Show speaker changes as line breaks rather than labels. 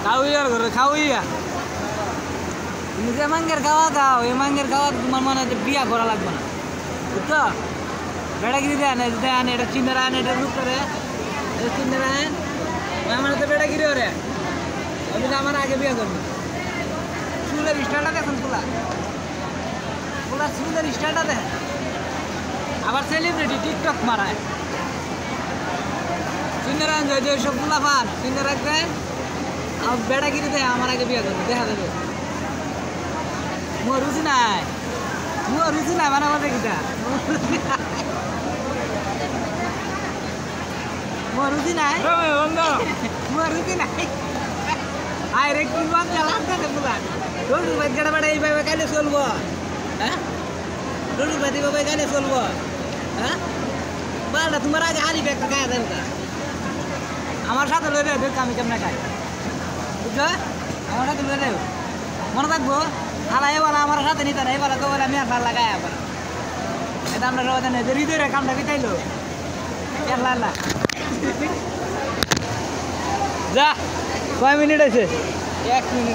খাওয়াইয়ার ঘরে খাওয়াইয়া তুমি যে মাঙ্গের খাওয়া খাও এই মাঙ্গের খাওয়া তোমার মনে হয় বিয়া করা লাগবে না বুঝছো বেড়াগিরি দেন দেন এটা চিনে রান এটা রূপ করে চিনে রান আমার তো বেড়াগিরি ওরে আমি আমার আগে বিয়া করবো চুলের স্টাইলটা দেখুন খোলা খোলা চুলের স্টাইলটা দেখেন আবার সেলিব্রিটি টিকটক মারায় চিনে রান যে সব গুলা ফান চিনে রাখবেন আর বেড়াগিরি দেয় আমার আগে বিয়া করবো দেখা দেবে মোর রুচি নাই মানে আমার দেখিটা মোর রুচি নাই আয় রে কি বাদ চালাতে দে বুলা রোজু ভাই গড়া বড় এইভাবে কালে চলবো হ্যাঁ রোজু ভাই এইভাবে কালে চলবো হ্যাঁ বালটা তোমার আগে হারি ব্যাগটা খায় দেন আমার সাথে লড়ে দেখ আমি কেমনে খাই বুঝছো আমার সাথে লড়ে মনে থাকবো হালা এবার আমার সাথে নিতে না এবার তো বলে আমি আর ভাল লাগাই আবার এটা আমরা সবাই জানি যে হৃদয়ের কামটা বিতাইলো আল্লাহ যা কয় মিনিট আছে 1 মিনিট